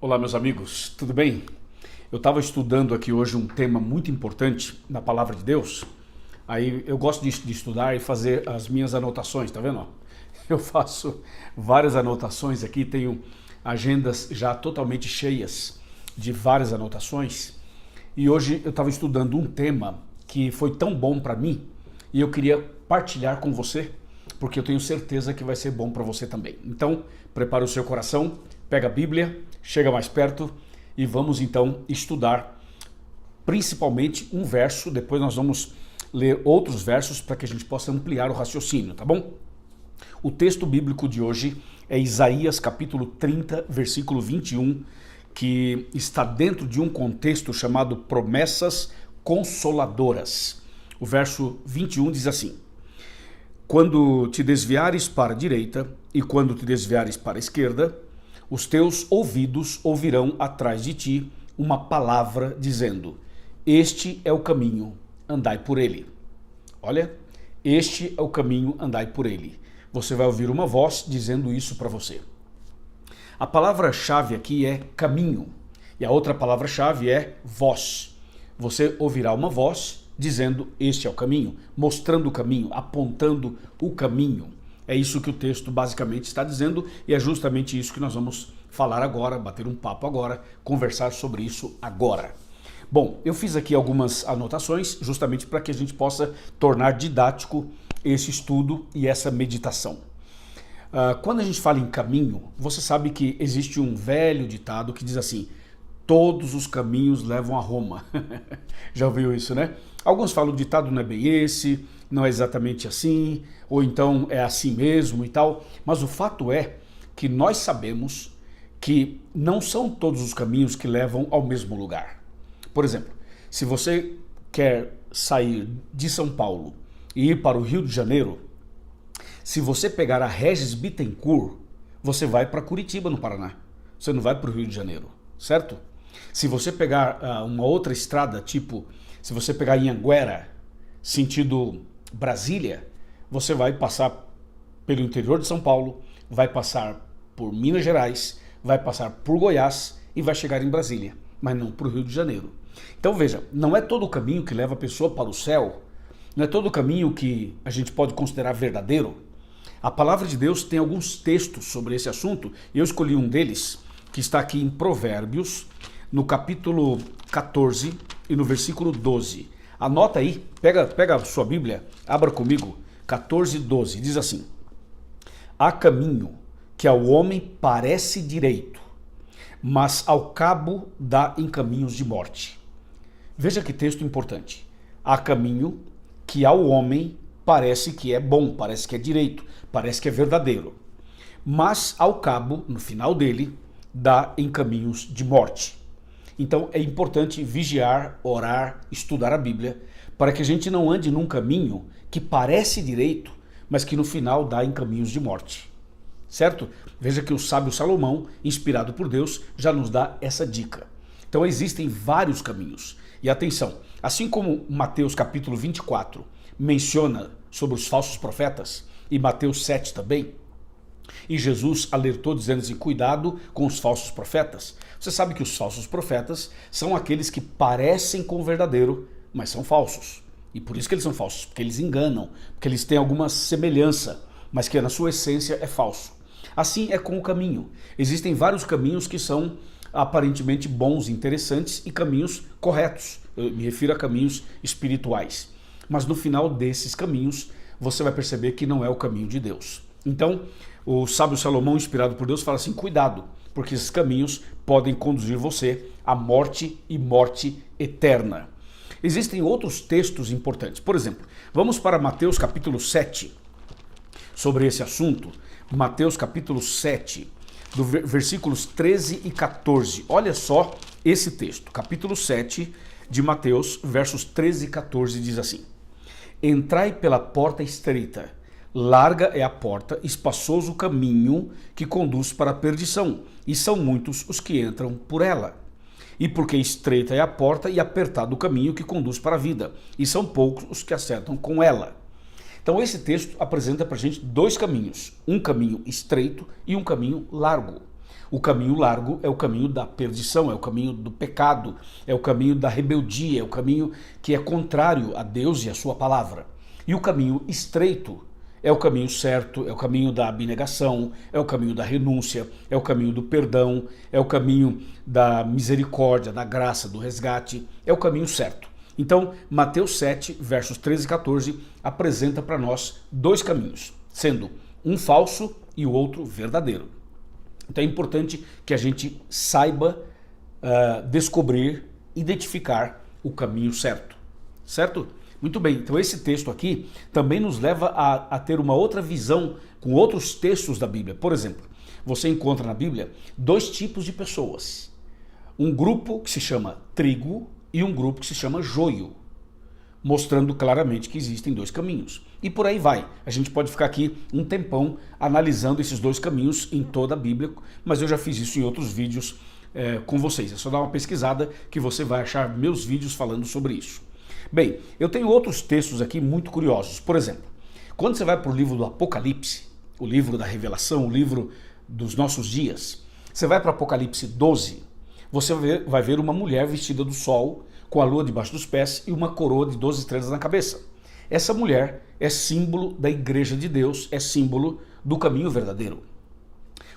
Olá, meus amigos, tudo bem? Eu estava estudando aqui hoje um tema muito importante na Palavra de Deus. Aí eu gosto de estudar e fazer as minhas anotações, tá vendo? Eu faço várias anotações aqui, tenho agendas já totalmente cheias de várias anotações. E hoje eu estava estudando um tema que foi tão bom para mim e eu queria partilhar com você, porque eu tenho certeza que vai ser bom para você também. Então, prepara o seu coração, pega a Bíblia, chega mais perto e vamos então estudar principalmente um verso, depois nós vamos ler outros versos para que a gente possa ampliar o raciocínio, tá bom? O texto bíblico de hoje é Isaías capítulo 30, versículo 21, que está dentro de um contexto chamado promessas consoladoras. O verso 21 diz assim: quando te desviares para a direita e quando te desviares para a esquerda, os teus ouvidos ouvirão atrás de ti uma palavra dizendo: este é o caminho, andai por ele. Olha, este é o caminho, andai por ele. Você vai ouvir uma voz dizendo isso para você. A palavra-chave aqui é caminho e a outra palavra-chave é voz. Você ouvirá uma voz dizendo: este é o caminho, mostrando o caminho, apontando o caminho. É isso que o texto basicamente está dizendo e é justamente isso que nós vamos falar agora, bater um papo agora, conversar sobre isso agora. Bom, eu fiz aqui algumas anotações justamente para que a gente possa tornar didático esse estudo e essa meditação. Quando a gente fala em caminho, você sabe que existe um velho ditado que diz assim: todos os caminhos levam a Roma. Já ouviu isso, né? Alguns falam: o ditado não é bem esse, não é exatamente assim, ou então é assim mesmo e tal. Mas o fato é que nós sabemos que não são todos os caminhos que levam ao mesmo lugar. Por exemplo, se você quer sair de São Paulo e ir para o Rio de Janeiro, se você pegar a Regis Bittencourt, você vai para Curitiba, no Paraná. Você não vai para o Rio de Janeiro, certo? Se você pegar uma outra estrada, tipo, se você pegar Anhanguera, sentido Brasília, você vai passar pelo interior de São Paulo, vai passar por Minas Gerais, vai passar por Goiás e vai chegar em Brasília, mas não para o Rio de Janeiro. Então veja, não é todo o caminho que leva a pessoa para o céu, não é todo o caminho que a gente pode considerar verdadeiro. A palavra de Deus tem alguns textos sobre esse assunto e eu escolhi um deles que está aqui em Provérbios, no capítulo 14 e no versículo 12. Anota aí, pega a sua Bíblia, abra comigo, 14, 12, diz assim: há caminho que ao homem parece direito, mas ao cabo dá em caminhos de morte. Veja que texto importante. Há caminho que ao homem parece que é bom, parece que é direito, parece que é verdadeiro, mas ao cabo, no final dele, dá em caminhos de morte. Então é importante vigiar, orar, estudar a Bíblia, para que a gente não ande num caminho que parece direito, mas que no final dá em caminhos de morte. Certo? Veja que o sábio Salomão, inspirado por Deus, já nos dá essa dica. Então existem vários caminhos. E atenção, assim como Mateus capítulo 24 menciona sobre os falsos profetas, e Mateus 7 também, e Jesus alertou dizendo assim: cuidado com os falsos profetas. Você sabe que os falsos profetas são aqueles que parecem com o verdadeiro, mas são falsos. E por isso que eles são falsos, porque eles enganam, porque eles têm alguma semelhança, mas que na sua essência é falso. Assim é com o caminho. Existem vários caminhos que são aparentemente bons, interessantes e caminhos corretos. Eu me refiro a caminhos espirituais. Mas no final desses caminhos, você vai perceber que não é o caminho de Deus. Então, o sábio Salomão, inspirado por Deus, fala assim: cuidado, porque esses caminhos podem conduzir você à morte e morte eterna. Existem outros textos importantes. Por exemplo, vamos para Mateus capítulo 7, sobre esse assunto. Mateus capítulo 7, do versículos 13 e 14. Olha só esse texto, capítulo 7 de Mateus, versos 13 e 14, diz assim: entrai pela porta estreita, larga é a porta, espaçoso o caminho que conduz para a perdição, e são muitos os que entram por ela. E porque estreita é a porta e apertado o caminho que conduz para a vida, e são poucos os que acertam com ela. Então esse texto apresenta para a gente dois caminhos, um caminho estreito e um caminho largo. O caminho largo é o caminho da perdição, é o caminho do pecado, é o caminho da rebeldia, é o caminho que é contrário a Deus e a sua palavra. E o caminho estreito é o caminho certo, é o caminho da abnegação, é o caminho da renúncia, é o caminho do perdão, é o caminho da misericórdia, da graça, do resgate, é o caminho certo. Então, Mateus 7, versos 13 e 14, apresenta para nós dois caminhos, sendo um falso e o outro verdadeiro. Então é importante que a gente saiba descobrir, identificar o caminho certo, certo? Muito bem, então esse texto aqui também nos leva a ter uma outra visão com outros textos da Bíblia. Por exemplo, você encontra na Bíblia dois tipos de pessoas. Um grupo que se chama trigo e um grupo que se chama joio, mostrando claramente que existem dois caminhos. E por aí vai. A gente pode ficar aqui um tempão analisando esses dois caminhos em toda a Bíblia, mas eu já fiz isso em outros vídeos com vocês. É só dar uma pesquisada que você vai achar meus vídeos falando sobre isso. Bem, eu tenho outros textos aqui muito curiosos. Por exemplo, quando você vai para o livro do Apocalipse, o livro da Revelação, o livro dos nossos dias, você vai para Apocalipse 12, você vai ver uma mulher vestida do sol, com a lua debaixo dos pés e uma coroa de 12 estrelas na cabeça. Essa mulher é símbolo da igreja de Deus, é símbolo do caminho verdadeiro.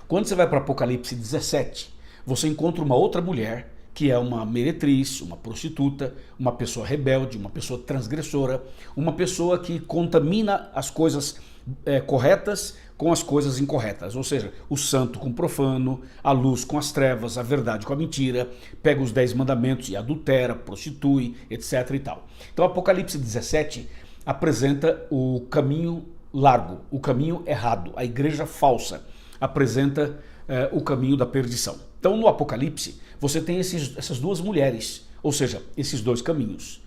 Quando você vai para Apocalipse 17, você encontra uma outra mulher que é uma meretriz, uma prostituta, uma pessoa rebelde, uma pessoa transgressora, uma pessoa que contamina as coisas corretas com as coisas incorretas, ou seja, o santo com o profano, a luz com as trevas, a verdade com a mentira, pega os 10 mandamentos e adultera, prostitui, etc. e tal. Então Apocalipse 17 apresenta o caminho largo, o caminho errado, a igreja falsa apresenta o caminho da perdição. Então no Apocalipse você tem essas duas mulheres, ou seja, esses dois caminhos.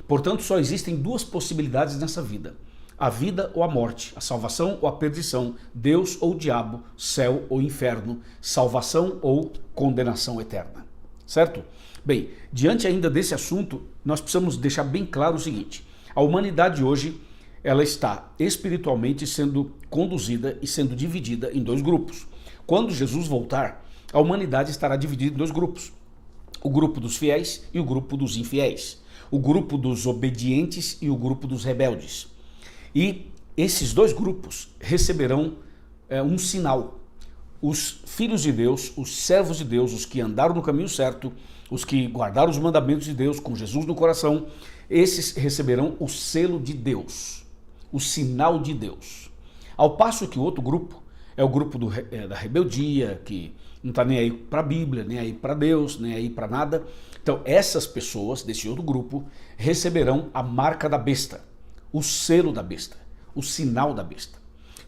Portanto, só existem duas possibilidades nessa vida: a vida ou a morte, a salvação ou a perdição, Deus ou o diabo, céu ou inferno, salvação ou condenação eterna. Certo? Bem, diante ainda desse assunto, nós precisamos deixar bem claro o seguinte: a humanidade hoje ela está espiritualmente sendo conduzida e sendo dividida em dois grupos. Quando Jesus voltar, a humanidade estará dividida em dois grupos: o grupo dos fiéis e o grupo dos infiéis, o grupo dos obedientes e o grupo dos rebeldes. E esses dois grupos receberão um sinal. Os filhos de Deus, os servos de Deus, os que andaram no caminho certo, os que guardaram os mandamentos de Deus com Jesus no coração, esses receberão o selo de Deus, o sinal de Deus. Ao passo que o outro grupo é o grupo da rebeldia, que não está nem aí para a Bíblia, nem aí para Deus, nem aí para nada. Então essas pessoas desse outro grupo receberão a marca da besta, o selo da besta, o sinal da besta.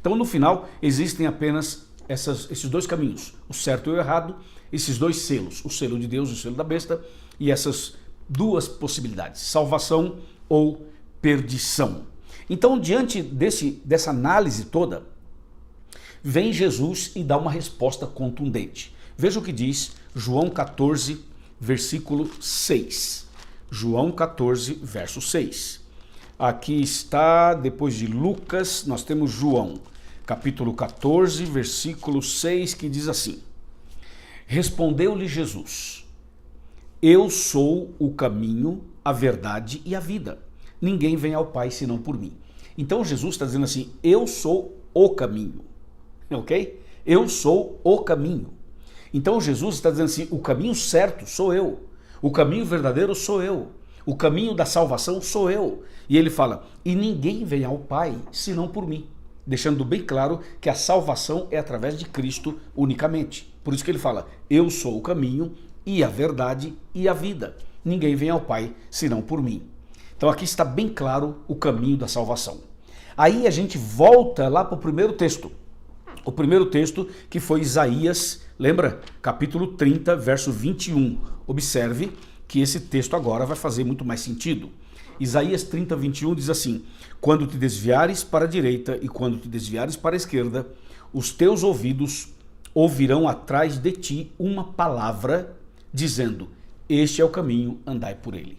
Então no final existem apenas esses dois caminhos, o certo e o errado, esses dois selos, o selo de Deus e o selo da besta, e essas duas possibilidades, salvação ou perdição. Então diante dessa análise toda, vem Jesus e dá uma resposta contundente. Veja o que diz João 14, versículo 6. João 14, verso 6. Aqui está, depois de Lucas, nós temos João, capítulo 14, versículo 6, que diz assim: Respondeu-lhe Jesus: Eu sou o caminho, a verdade e a vida. Ninguém vem ao Pai senão por mim. Então Jesus está dizendo assim: eu sou o caminho. Ok? Eu sou o caminho. Então Jesus está dizendo assim: o caminho certo sou eu, o caminho verdadeiro sou eu, o caminho da salvação sou eu. E ele fala: e ninguém vem ao Pai senão por mim, deixando bem claro que a salvação é através de Cristo unicamente. Por isso que ele fala: eu sou o caminho e a verdade e a vida. Ninguém vem ao Pai senão por mim. Então aqui está bem claro o caminho da salvação. Aí a gente volta lá para o primeiro texto. O primeiro texto que foi Isaías, lembra? Capítulo 30, verso 21. Observe que esse texto agora vai fazer muito mais sentido. Isaías 30, 21 diz assim: Quando te desviares para a direita e quando te desviares para a esquerda, os teus ouvidos ouvirão atrás de ti uma palavra dizendo: este é o caminho, andai por ele.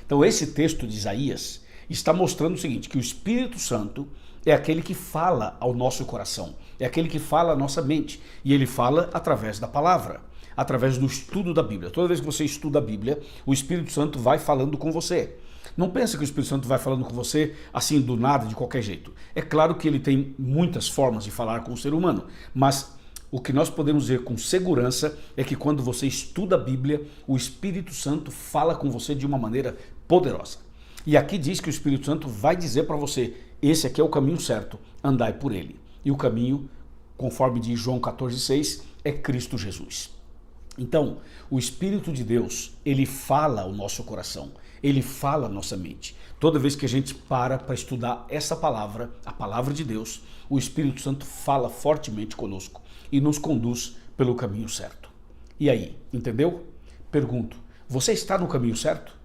Então esse texto de Isaías está mostrando o seguinte, que o Espírito Santo é aquele que fala ao nosso coração, é aquele que fala à nossa mente, e ele fala através da palavra, através do estudo da Bíblia. Toda vez que você estuda a Bíblia, o Espírito Santo vai falando com você. Não pense que o Espírito Santo vai falando com você assim do nada, de qualquer jeito. É claro que ele tem muitas formas de falar com o ser humano, mas o que nós podemos ver com segurança é que quando você estuda a Bíblia, o Espírito Santo fala com você de uma maneira poderosa. E aqui diz que o Espírito Santo vai dizer para você, esse aqui é o caminho certo, andai por ele. E o caminho, conforme diz João 14,6, é Cristo Jesus. Então, o Espírito de Deus, ele fala ao nosso coração, ele fala à nossa mente. Toda vez que a gente para estudar essa palavra, a palavra de Deus, o Espírito Santo fala fortemente conosco e nos conduz pelo caminho certo. E aí, entendeu? Pergunto, você está no caminho certo?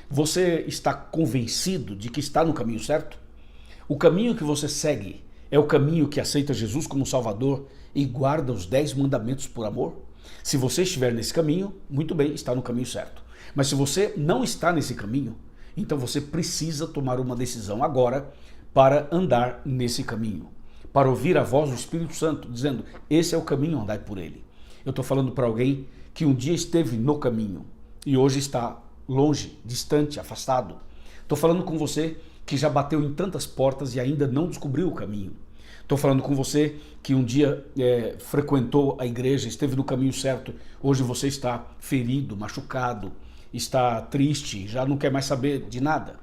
Você está convencido de que está no caminho certo? O caminho que você segue é o caminho que aceita Jesus como Salvador e guarda os 10 mandamentos por amor? Se você estiver nesse caminho, muito bem, está no caminho certo. Mas se você não está nesse caminho, então você precisa tomar uma decisão agora para andar nesse caminho, para ouvir a voz do Espírito Santo dizendo, esse é o caminho, andai por ele. Eu estou falando para alguém que um dia esteve no caminho e hoje está longe, distante, afastado. Estou falando com você que já bateu em tantas portas e ainda não descobriu o caminho. Estou falando com você que um dia frequentou a igreja, esteve no caminho certo, hoje você está ferido, machucado, está triste, já não quer mais saber de nada.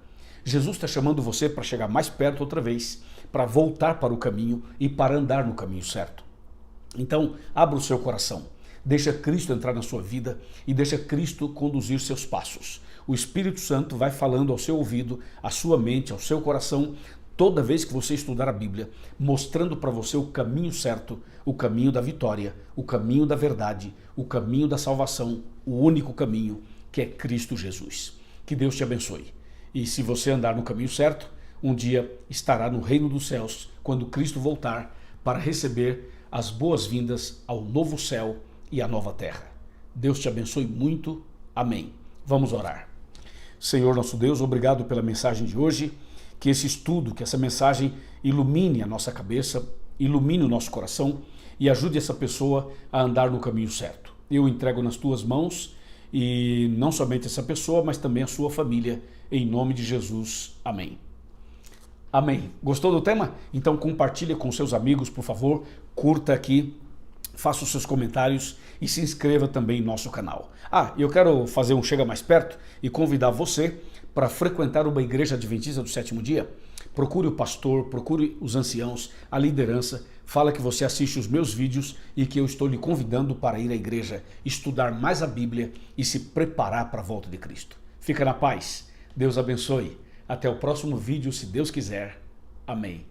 Jesus está chamando você para chegar mais perto outra vez, para voltar para o caminho e para andar no caminho certo. Então, abra o seu coração, deixa Cristo entrar na sua vida e deixa Cristo conduzir seus passos. O Espírito Santo vai falando ao seu ouvido, à sua mente, ao seu coração, toda vez que você estudar a Bíblia, mostrando para você o caminho certo, o caminho da vitória, o caminho da verdade, o caminho da salvação, o único caminho, que é Cristo Jesus. Que Deus te abençoe. E se você andar no caminho certo, um dia estará no reino dos céus, quando Cristo voltar para receber as boas-vindas ao novo céu e à nova terra. Deus te abençoe muito. Amém. Vamos orar. Senhor nosso Deus, obrigado pela mensagem de hoje. Que esse estudo, que essa mensagem ilumine a nossa cabeça, ilumine o nosso coração e ajude essa pessoa a andar no caminho certo. Eu entrego nas tuas mãos e não somente essa pessoa, mas também a sua família, em nome de Jesus. Amém. Amém. Gostou do tema? Então compartilhe com seus amigos, por favor, curta aqui, faça os seus comentários e se inscreva também em nosso canal. Eu quero fazer um Chega Mais Perto e convidar você para frequentar uma igreja adventista do sétimo dia. Procure o pastor, procure os anciãos, a liderança, fala que você assiste os meus vídeos e que eu estou lhe convidando para ir à igreja, estudar mais a Bíblia e se preparar para a volta de Cristo. Fica na paz. Deus abençoe. Até o próximo vídeo, se Deus quiser. Amém.